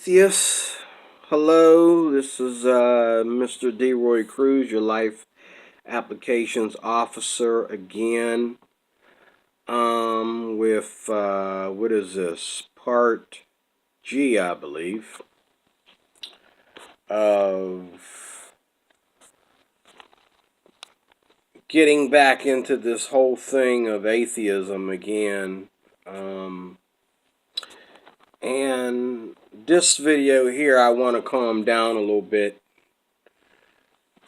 Atheists, hello. This is Mr. D. Roy Cruz, your life applications officer again. With what is this? Part G, I believe, of getting back into this whole thing of atheism again. And this video here, I want to calm down a little bit.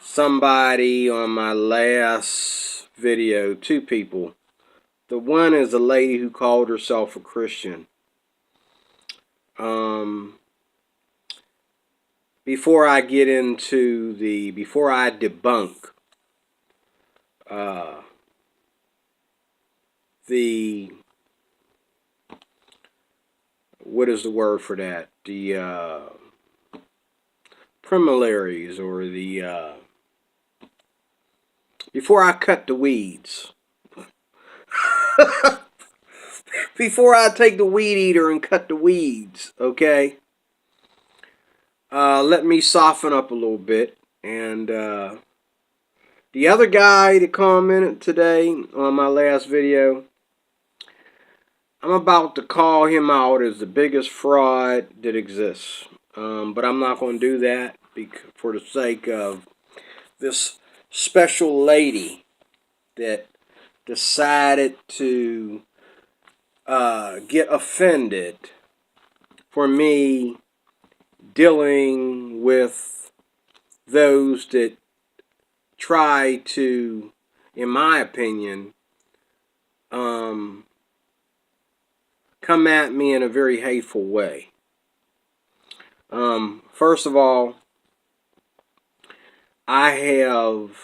Somebody on my last video, two people. The one is a lady who called herself a Christian. Before I debunk the, what is the word for that? The preliminaries, or the, before I cut the weeds. Before I take the weed eater and cut the weeds, okay? Let me soften up a little bit. And the other guy that commented today on my last video, I'm about to call him out as the biggest fraud that exists. But I'm not going to do that for the sake of this special lady that decided to get offended for me dealing with those that try to, in my opinion, come at me in a very hateful way. First of all, I have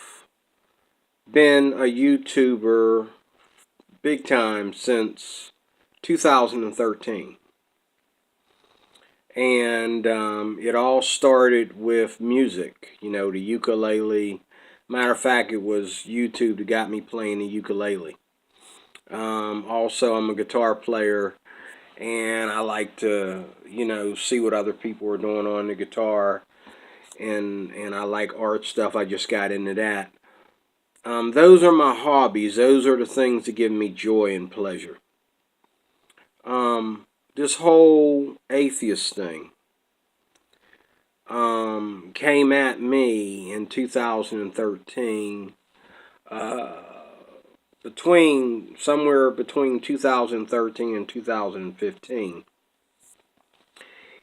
been a YouTuber big time since 2013. And it all started with music, the ukulele. Matter of fact, it was YouTube that got me playing the ukulele. Also, I'm a guitar player, and I like to, see what other people are doing on the guitar. And I like art stuff. I just got into that. Those are my hobbies. Those are the things that give me joy and pleasure. This whole atheist thing came at me in 2013, somewhere between 2013 and 2015.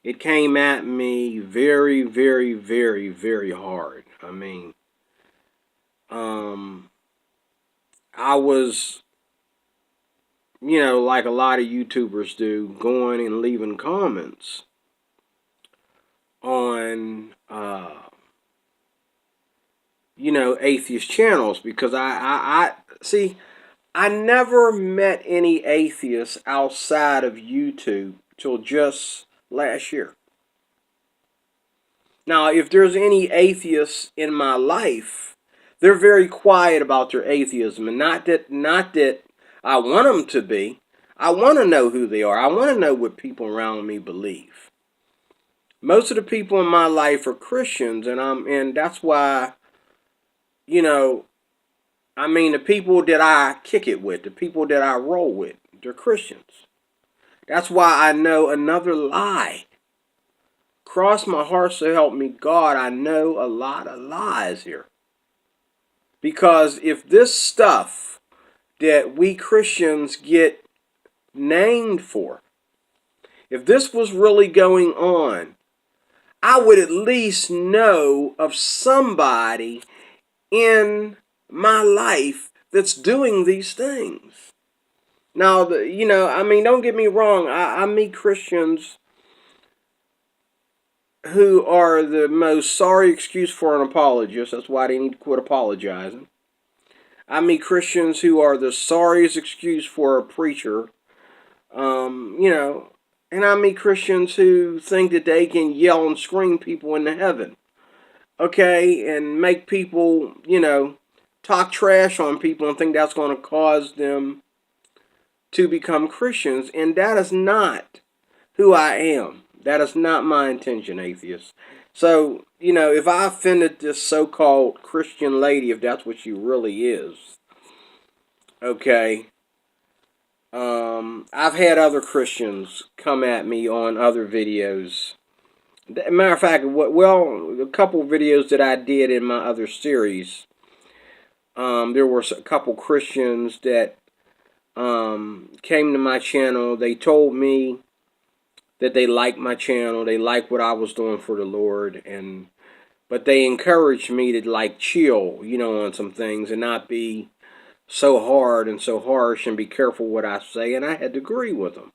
It came at me very, very, very, very hard. I mean, I was, like a lot of YouTubers do, going and leaving comments on, atheist channels, because I see, I never met any atheists outside of YouTube till just last year. Now, if there's any atheists in my life, they're very quiet about their atheism, and not that I want them to be. I want to know who they are. I want to know what people around me believe. Most of the people in my life are Christians, and that's why, the people that I kick it with, the people that I roll with, they're Christians. That's why I know another lie. Cross my heart, so help me God, I know a lot of lies here. Because if this stuff that we Christians get named for, if this was really going on, I would at least know of somebody in my life that's doing these things. Now, don't get me wrong. I meet Christians who are the most sorry excuse for an apologist. That's why they need to quit apologizing. I meet Christians who are the sorriest excuse for a preacher. And I meet Christians who think that they can yell and scream people into heaven. Okay, and make people, talk trash on people and think that's going to cause them to become Christians. And that is not who I am. That is not my intention, atheists. So, you know, if I offended this so-called Christian lady, if that's what she really is, okay, I've had other Christians come at me on other videos. Matter of fact, well, a couple videos that I did in my other series, there were a couple Christians that came to my channel. They told me that they liked my channel, they liked what I was doing for the Lord, but they encouraged me to like chill, you know, on some things and not be so hard and so harsh and be careful what I say, and I had to agree with them.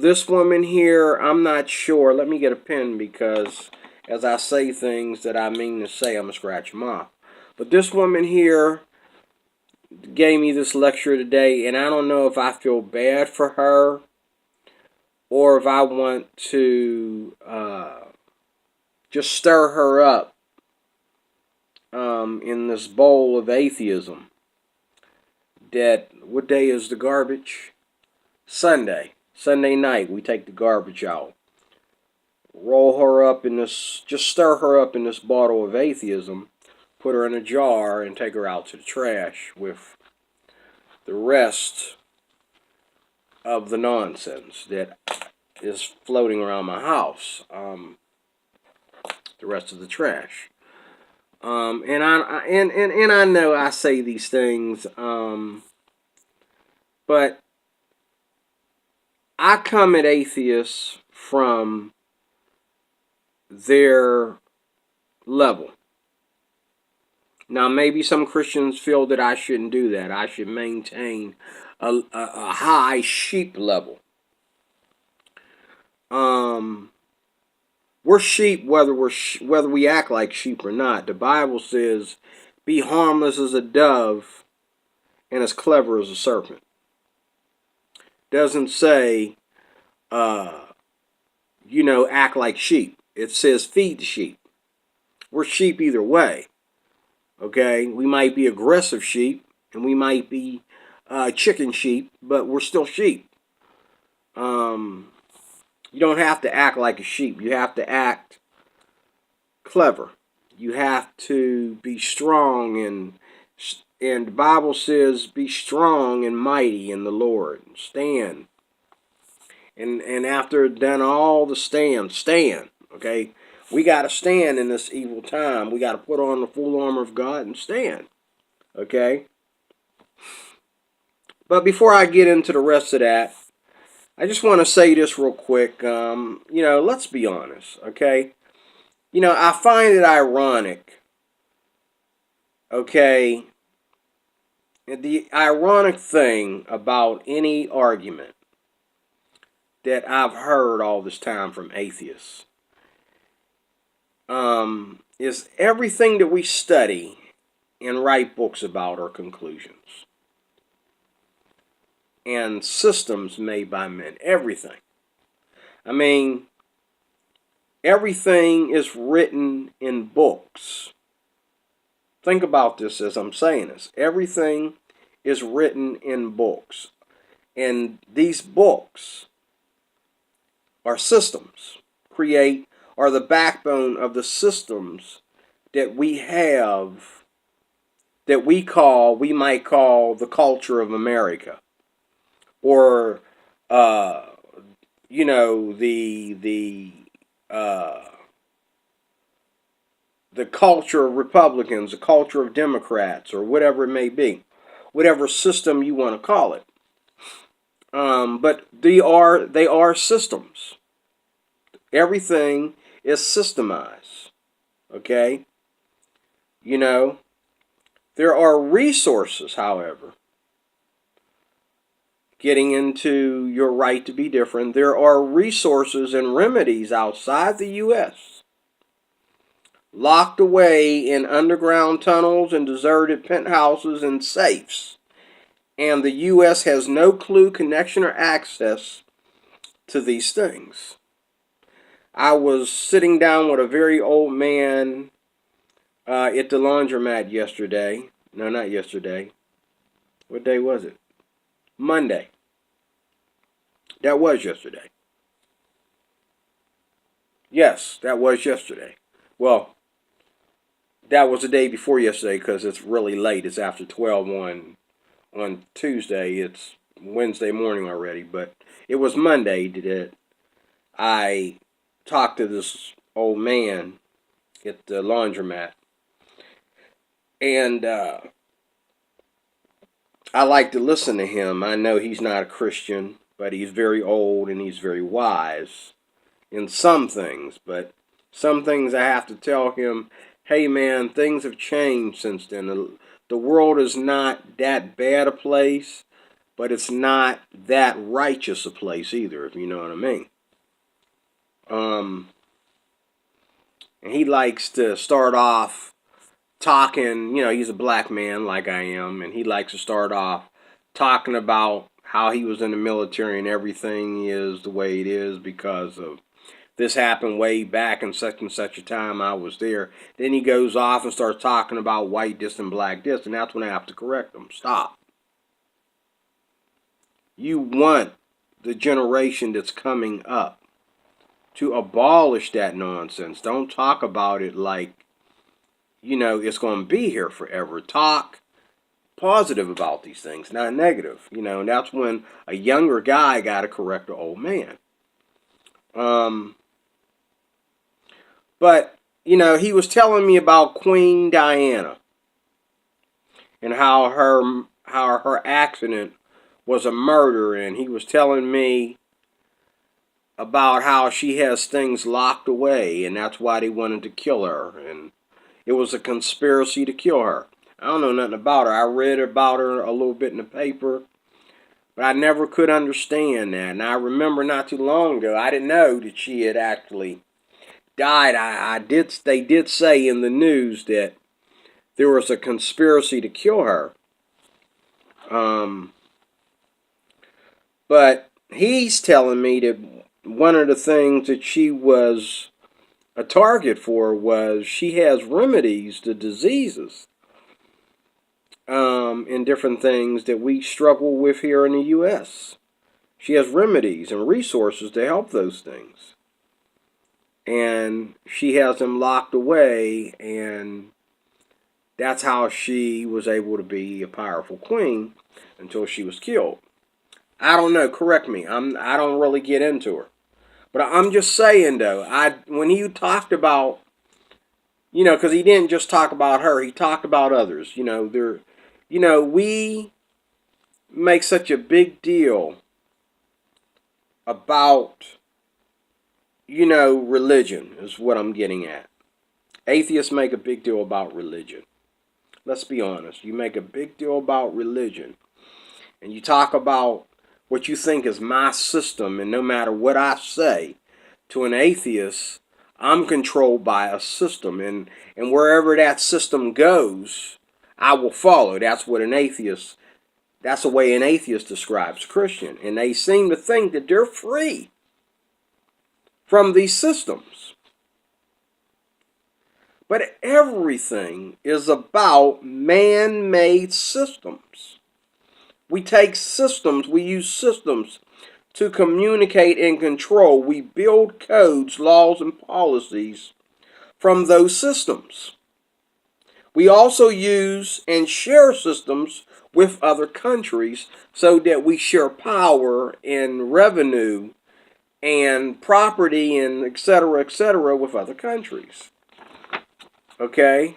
This woman here, I'm not sure. Let me get a pen because as I say things that I mean to say, I'm going to scratch them off. But this woman here gave me this lecture today, and I don't know if I feel bad for her or if I want to just stir her up in this bowl of atheism. That, what day is the garbage? Sunday. Sunday night, we take the garbage out. Roll her up in this, just stir her up in this bottle of atheism, put her in a jar, and take her out to the trash with the rest of the nonsense that is floating around my house. The rest of the trash. And I know I say these things, but I come at atheists from their level. Now, maybe some Christians feel that I shouldn't do that. I should maintain a high sheep level. We're sheep whether we act like sheep or not. The Bible says, "Be harmless as a dove and as clever as a serpent." Doesn't say, you know, act like sheep. It says feed the sheep. We're sheep either way. Okay, we might be aggressive sheep and we might be chicken sheep, but we're still sheep. You don't have to act like a sheep. You have to act clever. You have to be strong, and the Bible says, "Be strong and mighty in the Lord. Stand." And after done all the stand. Okay, we got to stand in this evil time. We got to put on the full armor of God and stand. Okay. But before I get into the rest of that, I just want to say this real quick. You know, let's be honest, okay? You know, I find it ironic, okay? The ironic thing about any argument that I've heard all this time from atheists is everything that we study and write books about are conclusions and systems made by men. Everything. I mean, everything is written in books. Think about this as I'm saying this. Everything is written in books. And these books are systems. Are the backbone of the systems that we have, that we might call the culture of America. Or, you know, the culture of Republicans, the culture of Democrats, or whatever it may be, whatever system you want to call it. But they are systems. Everything is systemized. Okay? You know, there are resources, however, getting into your right to be different, there are resources and remedies outside the U.S. locked away in underground tunnels and deserted penthouses and safes. And the U.S. has no clue, connection, or access to these things. I was sitting down with a very old man at the laundromat yesterday. No, not yesterday. What day was it? Monday. That was yesterday. Yes, that was yesterday. Well, that was the day before yesterday because it's really late. It's after 12 on Tuesday. It's Wednesday morning already, but it was Monday that I talked to this old man at the laundromat, and I like to listen to him. I know he's not a Christian, but he's very old and he's very wise in some things. But some things I have to tell him, hey man, things have changed since then. The world is not that bad a place, but it's not that righteous a place either, if you know what I mean. Um, and he likes to start off talking, he's a black man like I am, and he likes to start off talking about how he was in the military and everything is the way it is because of this happened way back in such and such a time I was there. Then he goes off and starts talking about white this and black this, and that's when I have to correct him. Stop. You want the generation that's coming up to abolish that nonsense. Don't talk about it like, it's going to be here forever. Talk positive about these things, not negative. And that's when a younger guy got to correct an old man. But, he was telling me about Queen Diana and how her accident was a murder, and he was telling me about how she has things locked away, and that's why they wanted to kill her, and it was a conspiracy to kill her. I don't know nothing about her. I read about her a little bit in the paper, but I never could understand that. And I remember not too long ago, I didn't know that she had actually died. They did say in the news that there was a conspiracy to kill her. But he's telling me that one of the things that she was a target for was she has remedies to diseases and different things that we struggle with here in the U.S. She has remedies and resources to help those things. And she has them locked away, and that's how she was able to be a powerful queen until she was killed. I don't know. Correct me. I don't really get into her, but I'm just saying though. When he talked about, because he didn't just talk about her. He talked about others. We make such a big deal about, religion is what I'm getting at. Atheists make a big deal about religion. Let's be honest. You make a big deal about religion, and you talk about what you think is my system, and no matter what I say to an atheist, I'm controlled by a system, and wherever that system goes, I will follow. That's the way an atheist describes Christian, and they seem to think that they're free from these systems. But everything is about man-made systems. We use systems to communicate and control. We build codes, laws, and policies from those systems. We also use and share systems with other countries so that we share power and revenue and property and et cetera, with other countries. Okay?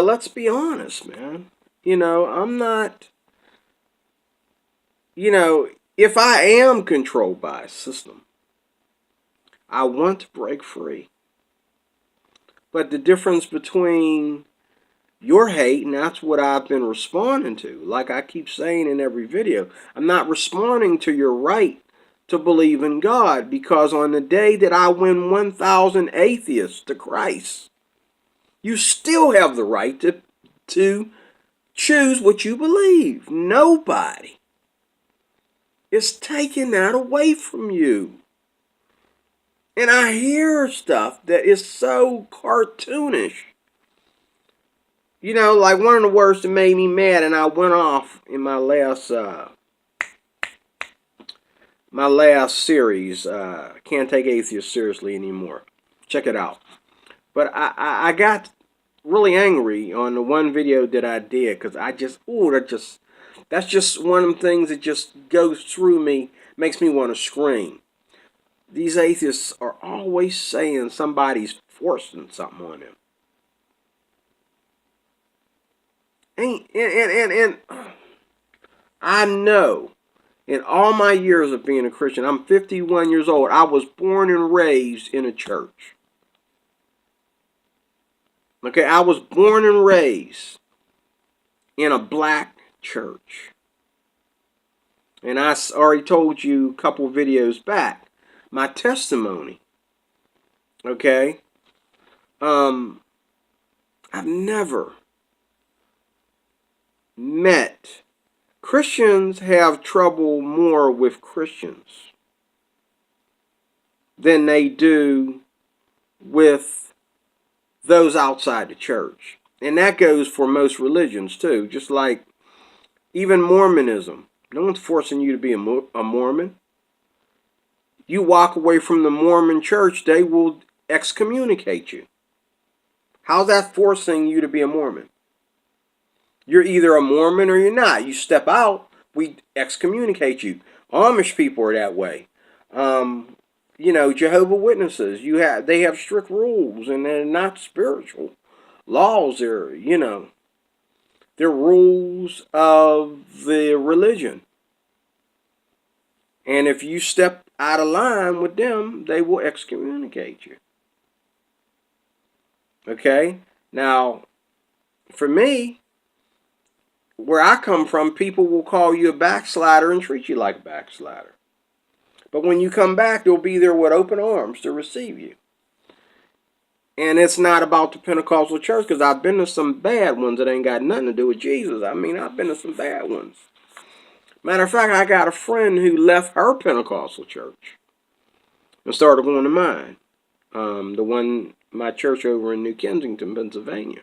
Let's be honest, man. I'm not, if I am controlled by a system, I want to break free. But the difference between your hate, and that's what I've been responding to, like I keep saying in every video, I'm not responding to your right to believe in God, because on the day that I win 1,000 atheists to Christ, you still have the right to choose what you believe. Nobody is taking that away from you. And I hear stuff that is so cartoonish. Like one of the words that made me mad, and I went off in my last my last series. Can't take atheists seriously anymore. Check it out. But I got really angry on the one video that I did because I just, that's just one of them things that just goes through me, makes me want to scream. These atheists are always saying somebody's forcing something on them. And I know in all my years of being a Christian, I'm 51 years old. I was born and raised in a church. Okay, I was born and raised in a black church. And I already told you a couple videos back my testimony. Okay? I've never met Christians have trouble more with Christians than they do with those outside the church. And that goes for most religions too. Just like even Mormonism. No one's forcing you to be a Mormon. You walk away from the Mormon church, they will excommunicate you. How's that forcing you to be a Mormon? You're either a Mormon or you're not. You step out, we excommunicate you. Amish people are that way. Jehovah's Witnesses, they have strict rules and they're not spiritual laws. They're rules of the religion. And if you step out of line with them, they will excommunicate you. Okay? Now, for me, where I come from, people will call you a backslider and treat you like a backslider. But when you come back, they'll be there with open arms to receive you. And it's not about the Pentecostal church, because I've been to some bad ones that ain't got nothing to do with Jesus. I mean, I've been to some bad ones. Matter of fact, I got a friend who left her Pentecostal church and started going to mine. My church over in New Kensington, Pennsylvania.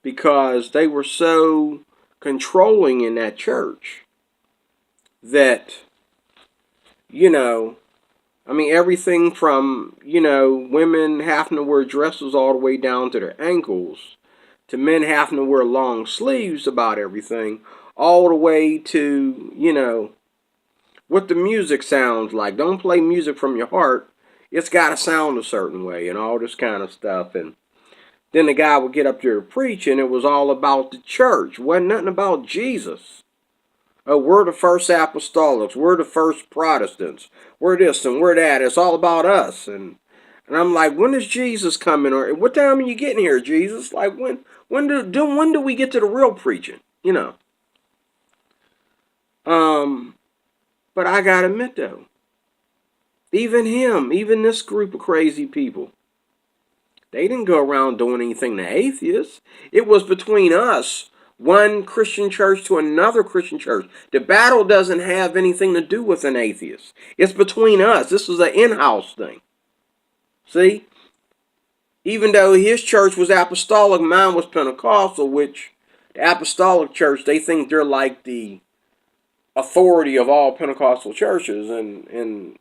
Because they were so controlling in that church that, everything from, women having to wear dresses all the way down to their ankles, to men having to wear long sleeves about everything, all the way to, what the music sounds like. Don't play music from your heart. It's got to sound a certain way and all this kind of stuff. And then the guy would get up there to preach, and it was all about the church. Wasn't nothing about Jesus. Oh, we're the first apostolics. We're the first Protestants. We're this and we're that. It's all about us. And I'm like, when is Jesus coming? Or what time are you getting here, Jesus? Like, when do we get to the real preaching? But I gotta admit though, even this group of crazy people, they didn't go around doing anything to atheists. It was between us, one Christian church to another Christian church. The battle doesn't have anything to do with an atheist. It's between us. This was an in-house thing. See? Even though his church was apostolic, mine was Pentecostal, which the apostolic church, they think they're like the authority of all Pentecostal churches. And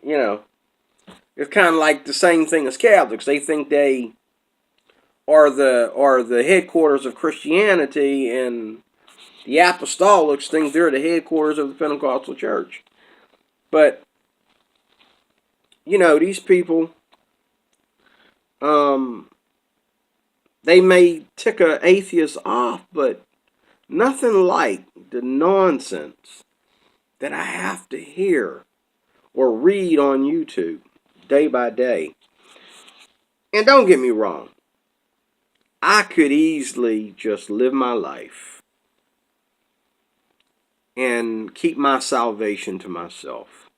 it's kind of like the same thing as Catholics. They think they are the headquarters of Christianity, and the apostolics think they're the headquarters of the Pentecostal church. But these people, they may tick an atheist off, but nothing like the nonsense that I have to hear or read on YouTube day by day. And don't get me wrong, I could easily just live my life and keep my salvation to myself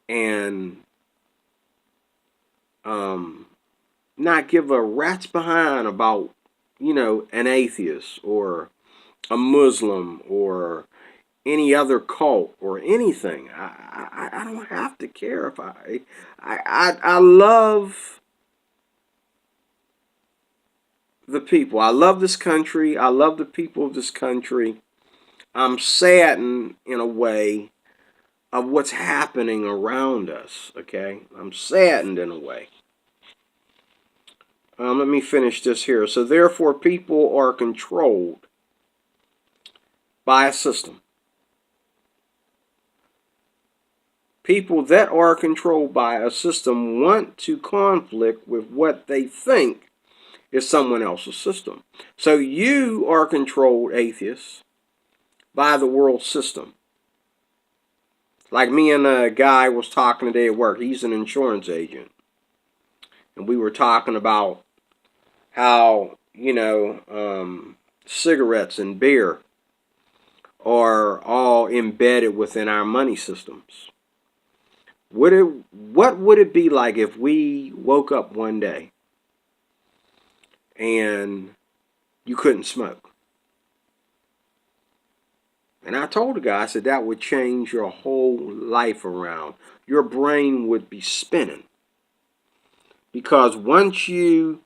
and not give a rat's behind about, an atheist or a Muslim or any other cult or anything. I don't have to care if I love the people. I love this country. I love the people of this country. I'm saddened in a way of what's happening around us, okay? I'm saddened in a way. Let me finish this here. So therefore, people are controlled by a system. People that are controlled by a system want to conflict with what they think is someone else's system. So you are controlled, atheists, by the world system. Like me and a guy was talking today at work. He's an insurance agent. And we were talking about how, cigarettes and beer are all embedded within our money systems. What would it be like if we woke up one day and you couldn't smoke? And I told the guy, I said, that would change your whole life around. Your brain would be spinning. Because once you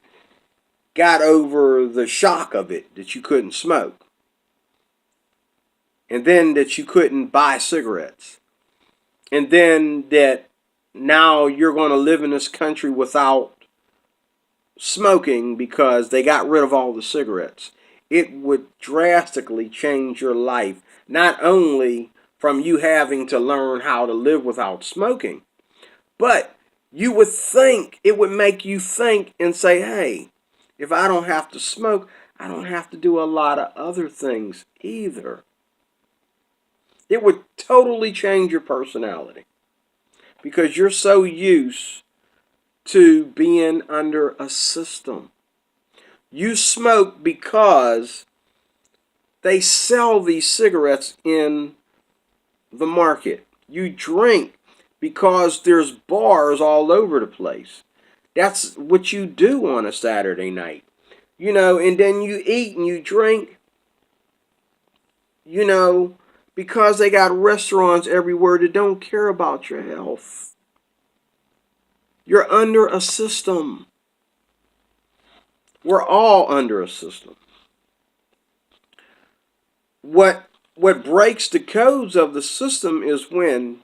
got over the shock of it, that you couldn't smoke, and then that you couldn't buy cigarettes, and then that now you're going to live in this country without smoking because they got rid of all the cigarettes, it would drastically change your life. Not only from you having to learn how to live without smoking, but you would think, it would make you think and say, hey, if I don't have to smoke, I don't have to do a lot of other things either. It would totally change your personality because you're so used to being under a system. You smoke because they sell these cigarettes in the market. You drink because there's bars all over the place. That's what you do on a Saturday night. And then you eat and you drink, because they got restaurants everywhere that don't care about your health. You're under a system. We're all under a system. What breaks the codes of the system is when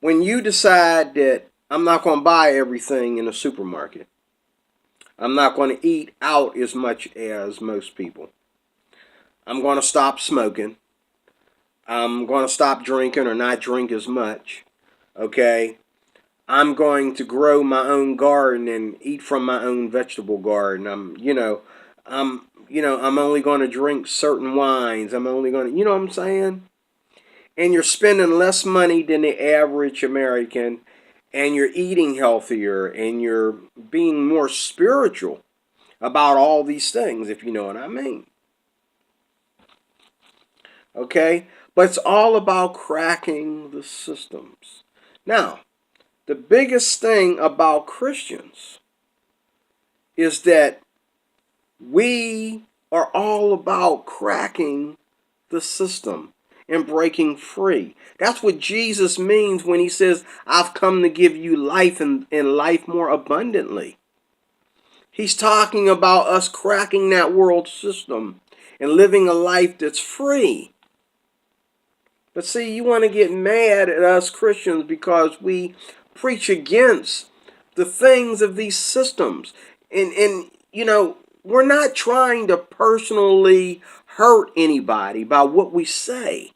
you decide that I'm not going to buy everything in a supermarket. I'm not going to eat out as much as most people. I'm going to stop smoking. I'm going to stop drinking or not drink as much. Okay? I'm going to grow my own garden and eat from my own vegetable garden. I'm only going to drink certain wines. I'm only going to, you know what I'm saying? And you're spending less money than the average American, and you're eating healthier, and you're being more spiritual about all these things, if you know what I mean. Okay? But it's all about cracking the systems. Now, the biggest thing about Christians is that we are all about cracking the system and breaking free. That's what Jesus means when he says, I've come to give you life and life more abundantly. He's talking about us cracking that world system and living a life that's free. But see, you want to get mad at us Christians because we preach against the things of these systems. And we're not trying to personally hurt anybody by what we say.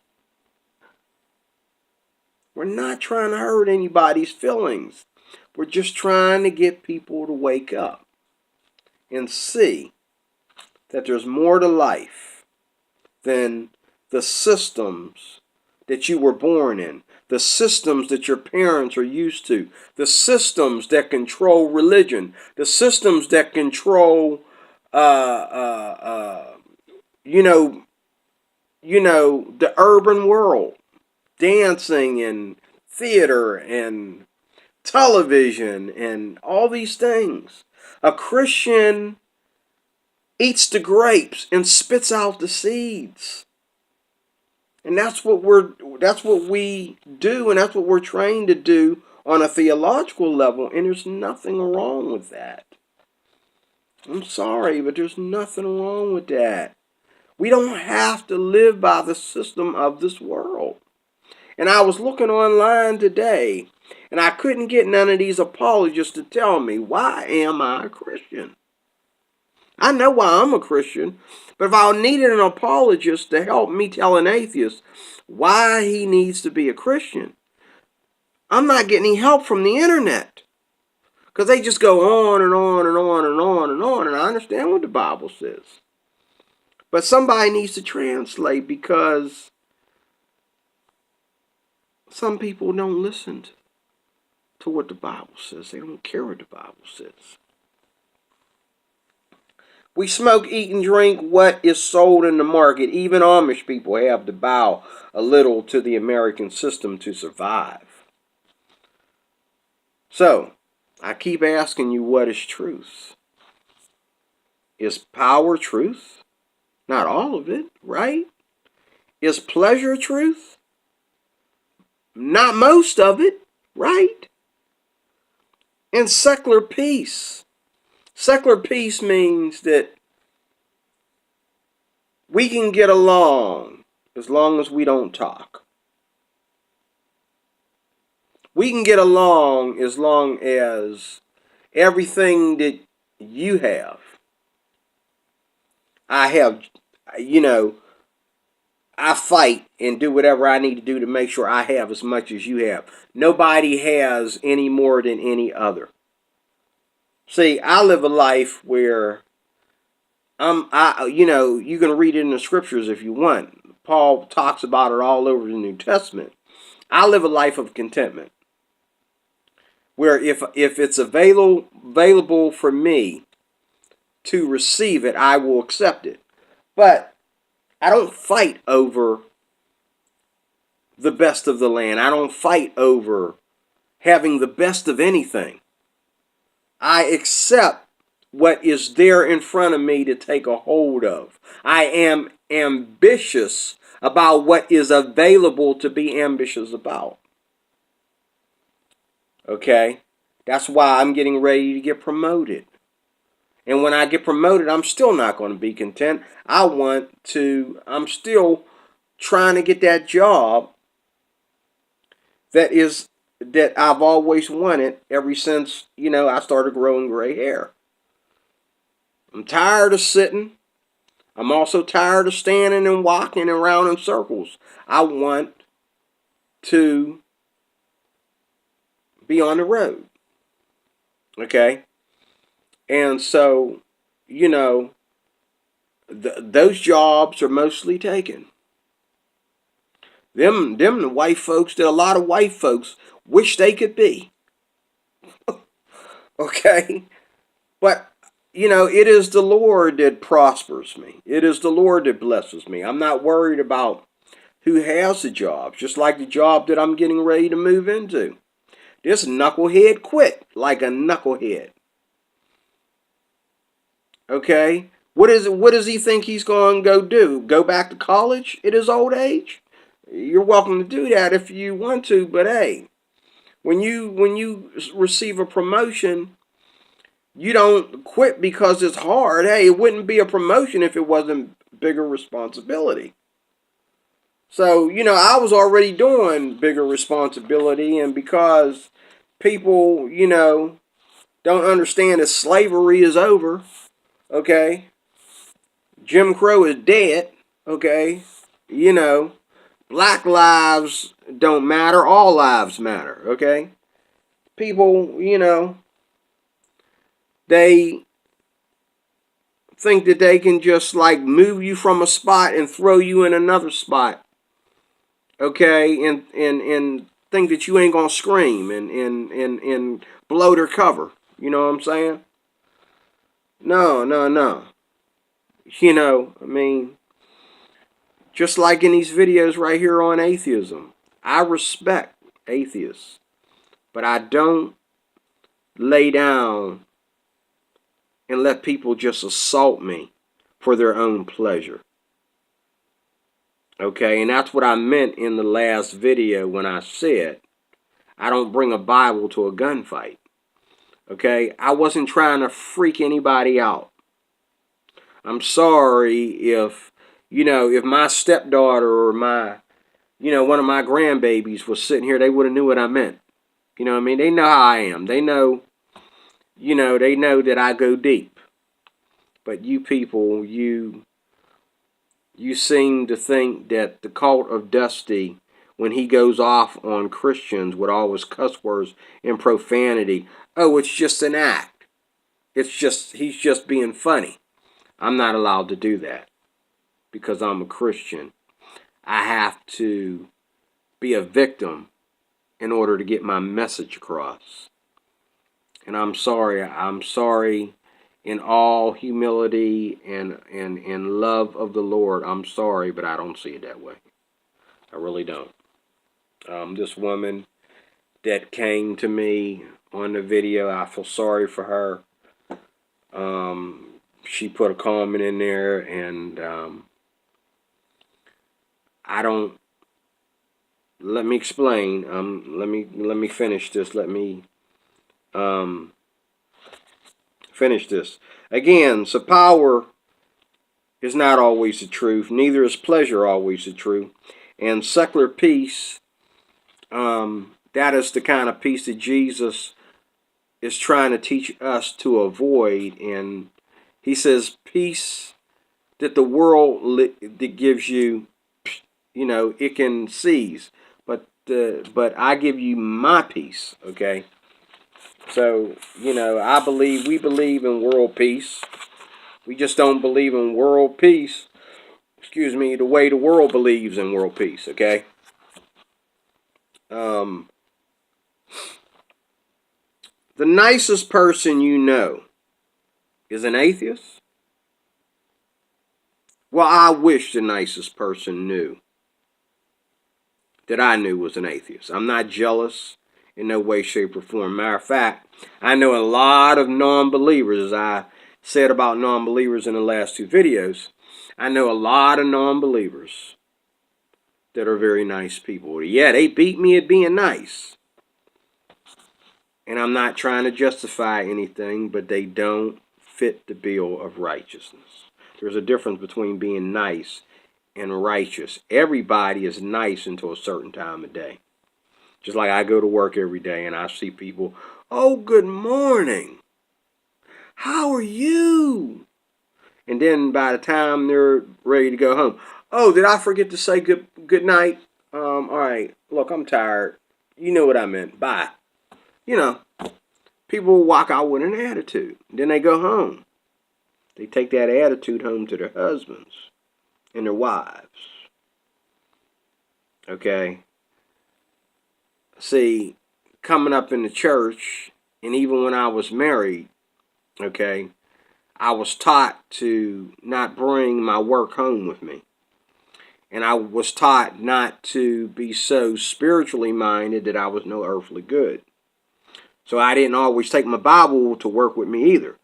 We're not trying to hurt anybody's feelings. We're just trying to get people to wake up and see that there's more to life than the systems that you were born in, the systems that your parents are used to, the systems that control religion, the systems that control, the urban world, dancing and theater and television and all these things. A Christian eats the grapes and spits out the seeds. And that's what we do, and that's what we're trained to do on a theological level, and there's nothing wrong with that. I'm sorry, but there's nothing wrong with that. We don't have to live by the system of this world. And I was looking online today, and I couldn't get none of these apologists to tell me, why am I a Christian? I know why I'm a Christian, but if I needed an apologist to help me tell an atheist why he needs to be a Christian, I'm not getting any help from the internet. Because they just go on and on and on and on and on, and I understand what the Bible says. But somebody needs to translate, because some people don't listen to what the Bible says. They don't care what the Bible says. We smoke, eat, and drink what is sold in the market. Even Amish people have to bow a little to the American system to survive. So, I keep asking you, what is truth? Is power truth? Not all of it, right? Is pleasure truth? Not most of it, right? And secular peace. Secular peace means that we can get along as long as we don't talk. We can get along as long as everything that you have, I have, I fight and do whatever I need to do to make sure I have as much as you have. Nobody has any more than any other. See, I live a life where you can read it in the scriptures if you want. Paul talks about it all over the New Testament. I live a life of contentment, where if it's available for me to receive it, I will accept it. But I don't fight over the best of the land. I don't fight over having the best of anything. I accept what is there in front of me to take a hold of. I am ambitious about what is available to be ambitious about. Okay? That's why I'm getting ready to get promoted. And when I get promoted, I'm still not going to be content. I'm still trying to get that job that I've always wanted ever since, I started growing gray hair. I'm tired of sitting. I'm also tired of standing and walking around in circles. I want to be on the road. Okay? And so, those jobs are mostly taken. Them the white folks that a lot of white folks wish they could be. Okay? But, it is the Lord that prospers me. It is the Lord that blesses me. I'm not worried about who has the job, just like the job that I'm getting ready to move into. This knucklehead quit like a knucklehead. Okay? What does he think he's going to go do? Go back to college at his old age? You're welcome to do that if you want to, but hey, when you receive a promotion, you don't quit because it's hard. Hey, it wouldn't be a promotion if it wasn't bigger responsibility. So, I was already doing bigger responsibility, and because people, don't understand that slavery is over, okay? Jim Crow is dead, okay? Black lives don't matter, all lives matter, okay? People, they think that they can just move you from a spot and throw you in another spot, okay? And think that you ain't gonna scream and blow their cover. You know what I'm saying? No. Just like in these videos right here on atheism, I respect atheists, but I don't lay down and let people just assault me for their own pleasure. Okay, and that's what I meant in the last video when I said I don't bring a Bible to a gunfight. Okay, I wasn't trying to freak anybody out. I'm sorry if if my stepdaughter or one of my grandbabies was sitting here, they would have knew what I meant. You know what I mean? They know how I am. They know, they know that I go deep. But you people, you seem to think that the cult of Dusty, when he goes off on Christians with all his cuss words and profanity, oh, it's just an act. He's just being funny. I'm not allowed to do that because I'm a Christian. I have to be a victim in order to get my message across. And I'm sorry. I'm sorry in all humility and love of the Lord. I'm sorry, but I don't see it that way. I really don't. This woman that came to me on the video, I feel sorry for her. She put a comment in there, and I don't. Let me explain. Let me finish this. Let me finish this. Again, so power is not always the truth. Neither is pleasure always the truth. And secular peace, that is the kind of peace that Jesus is trying to teach us to avoid. And he says, peace that the world that gives you, it can seize. But I give you my peace, okay? So, we believe in world peace. We just don't believe in world peace, the way the world believes in world peace, okay? The nicest person you know is an atheist? Well, I wish the nicest person knew that I knew was an atheist. I'm not jealous in no way, shape, or form. Matter of fact, I know a lot of non-believers, as I said about non-believers in the last two videos. I know a lot of non-believers that are very nice people. Yeah, they beat me at being nice. And I'm not trying to justify anything, but they don't fit the bill of righteousness. There's a difference between being nice and righteous. Everybody is nice until a certain time of day. Just like I go to work every day and I see people, oh, good morning. How are you? And then by the time they're ready to go home, oh, did I forget to say good night? All right, look, I'm tired. You know what I meant. Bye. People walk out with an attitude. Then they go home. They take that attitude home to their husbands and their wives. Okay? See, coming up in the church, and even when I was married, okay, I was taught to not bring my work home with me. And I was taught not to be so spiritually minded that I was no earthly good. So I didn't always take my Bible to work with me either.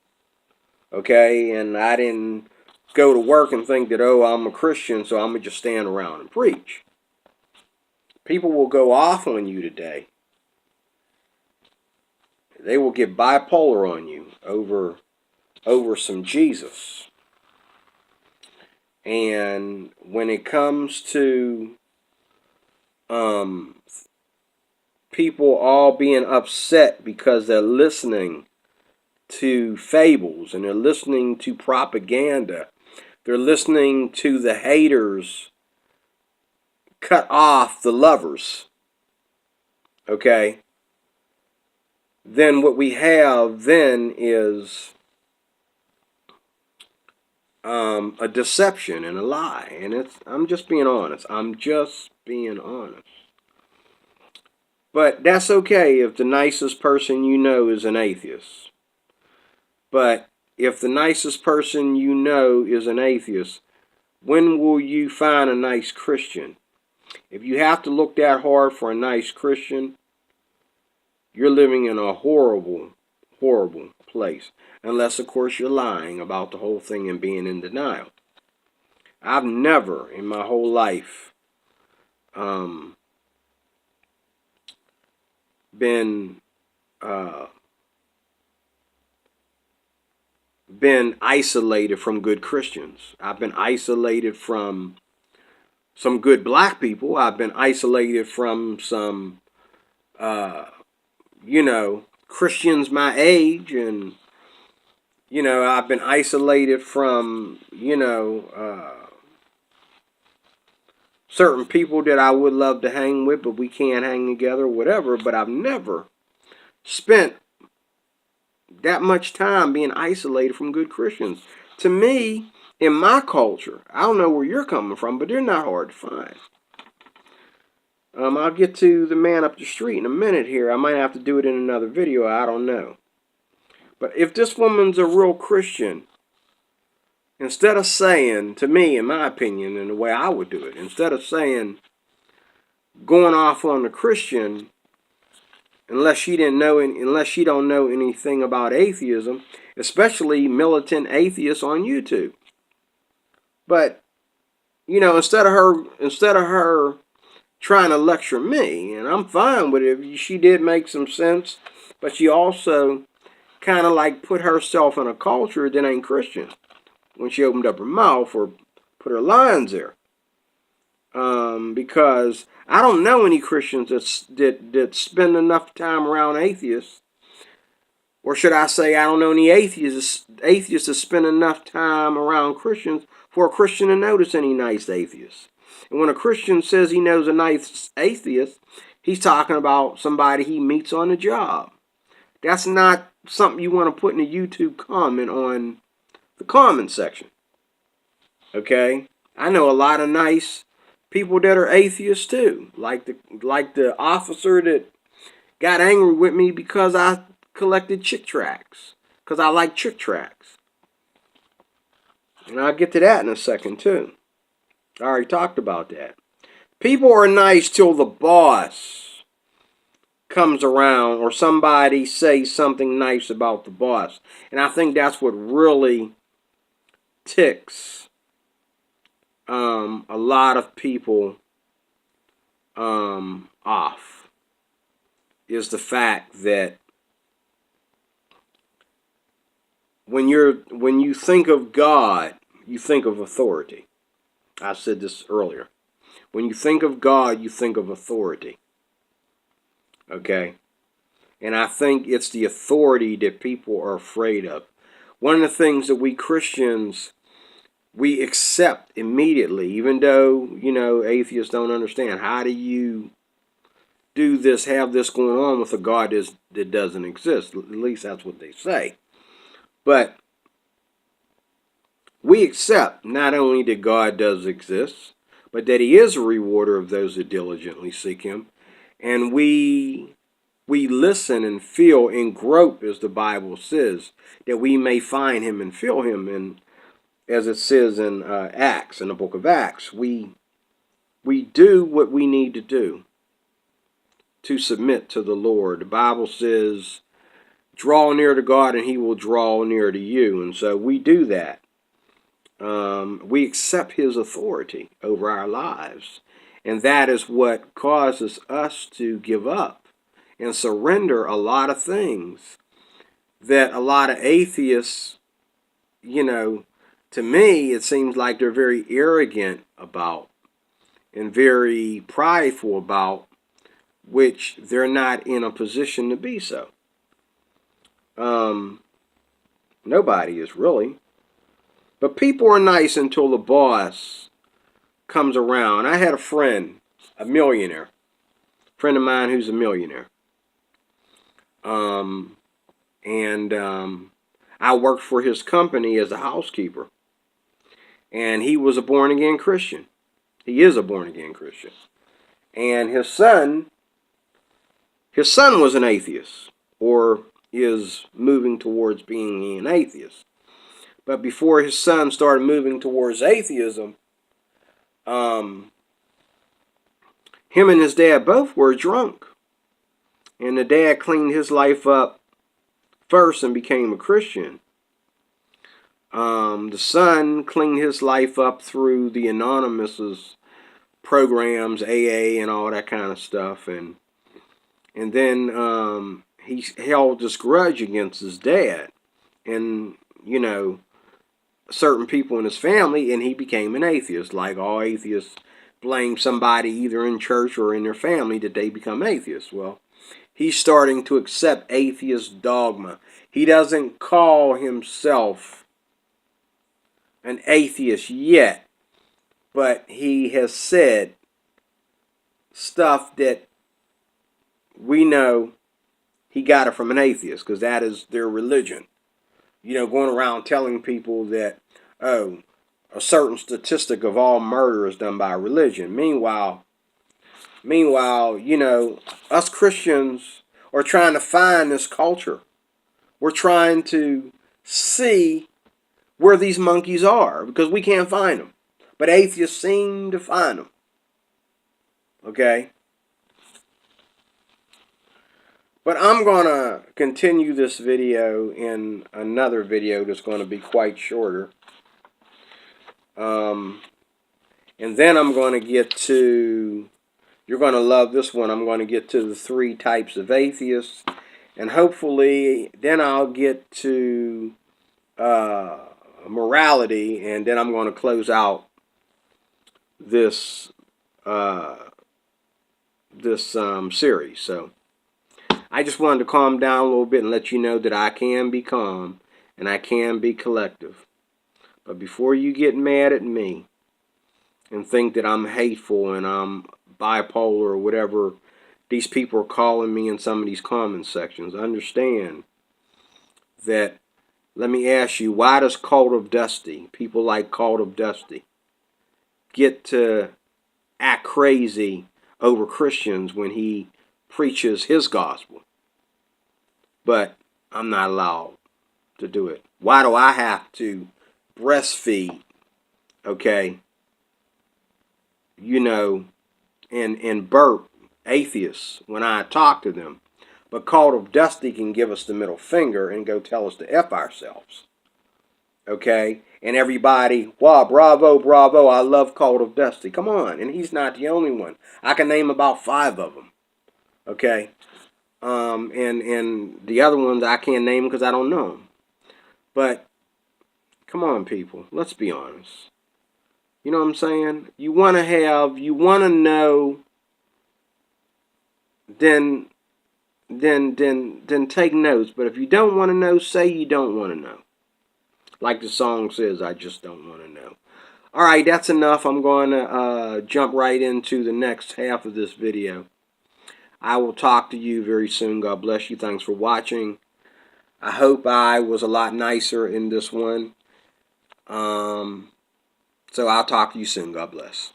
Okay, and I didn't go to work and think that, oh, I'm a Christian, so I'm going to just stand around and preach. People will go off on you today. They will get bipolar on you over some Jesus. And when it comes to people all being upset because they're listening to fables and they're listening to propaganda, they're listening to the haters cut off the lovers, okay? Then what we have then is a deception and a lie. And I'm just being honest. I'm just being honest. But that's okay if the nicest person you know is an atheist. But if the nicest person you know is an atheist, when will you find a nice Christian? If you have to look that hard for a nice Christian, you're living in a horrible, horrible place. Unless, of course, you're lying about the whole thing and being in denial. I've never in my whole life been been isolated from good Christians. I've been isolated from some good black people. I've been isolated from some, uh, Christians my age. And, I've been isolated from, certain people that I would love to hang with, but we can't hang together, whatever. But I've never spent that much time being isolated from good Christians. To me, in my culture, I don't know where you're coming from, but they're not hard to find. I'll get to the man up the street in a minute here. I might have to do it in another video. I don't know. But if this woman's a real Christian, instead of saying, to me, in my opinion, and the way I would do it, instead of saying, going off on the Christian, unless she don't know anything about atheism, especially militant atheists on YouTube. But instead of her trying to lecture me, and I'm fine with it. She did make some sense, but she also kind of like put herself in a culture that ain't Christian when she opened up her mouth or put her lines there. Because I don't know any Christians that spend enough time around atheists, or should I say, I don't know any atheists that spend enough time around Christians for a Christian to notice any nice atheists. And when a Christian says he knows a nice atheist, he's talking about somebody he meets on the job. That's not something you want to put in a YouTube comment on the comment section. Okay? I know a lot of nice people that are atheists too. Like the officer that got angry with me because I collected chick tracts. Because I like chick tracts. And I'll get to that in a second too. I already talked about that. People are nice till the boss comes around or somebody says something nice about the boss. And I think that's what really ticks a lot of people off, is the fact that when you think of God, you think of authority. I said this earlier. When you think of God, you think of authority. Okay? And I think it's the authority that people are afraid of. One of the things that we Christians, we accept immediately, even though, atheists don't understand. How do you do this, have this going on with a God that doesn't exist? At least that's what they say. But we accept not only that God does exist, but that he is a rewarder of those that diligently seek him. And we listen and feel and grope, as the Bible says, that we may find him and feel him. And as it says in Acts, in the book of Acts, we do what we need to do to submit to the Lord. The Bible says, draw near to God and he will draw near to you. And so we do that. We accept his authority over our lives. And that is what causes us to give up and surrender a lot of things that a lot of atheists, to me, it seems like they're very arrogant about and very prideful about, which they're not in a position to be so. Nobody is really. But people are nice until the boss comes around. I had a friend, a millionaire, friend of mine who's a millionaire. I worked for his company as a housekeeper. And he was a born-again Christian. He is a born-again Christian. And his son was an atheist, or is moving towards being an atheist. But before his son started moving towards atheism, him and his dad both were drunk. And the dad cleaned his life up first and became a Christian. The son cleaned his life up through the Anonymous programs, AA and all that kind of stuff. And then he held this grudge against his dad. And you know, certain people in his family, and he became an atheist. Like all atheists blame somebody either in church or in their family that they become atheists. Well, he's starting to accept atheist dogma. He doesn't call himself an atheist yet, but he has said stuff that we know he got it from an atheist, because that is their religion. You know, going around telling people that, oh, a certain statistic of all murder is done by religion. Meanwhile, you know, us Christians are trying to find this culture. We're trying to see where these monkeys are, because we can't find them. But atheists seem to find them. Okay? But I'm going to continue this video in another video that's going to be quite shorter. And then I'm going to get to, you're going to love this one, I'm going to get to the 3 types of atheists. And hopefully then I'll get to morality, and then I'm going to close out this series. So I just wanted to calm down a little bit and let you know that I can be calm and I can be collective. But before you get mad at me and think that I'm hateful and I'm bipolar or whatever these people are calling me in some of these comment sections, understand that, let me ask you, why does Cult of Dusty, people like Cult of Dusty, get to act crazy over Christians when he preaches his gospel? But I'm not allowed to do it. Why do I have to breastfeed, okay, you know, and burp atheists when I talk to them? But Cult of Dusty can give us the middle finger and go tell us to F ourselves. Okay? And everybody, wow, bravo, bravo, I love Cult of Dusty. Come on. And he's not the only one. I can name about 5 of them. Okay? And the other ones I can't name because I don't know them. But, come on, people. Let's be honest. You know what I'm saying? You want to know, then take notes. But if you don't want to know, say you don't want to know. Like the song says, I just don't want to know. All right, that's enough. I'm going to jump right into the next half of this video. I will talk to you very soon. God bless you. Thanks for watching. I hope I was a lot nicer in this one. So I'll talk to you soon. God bless.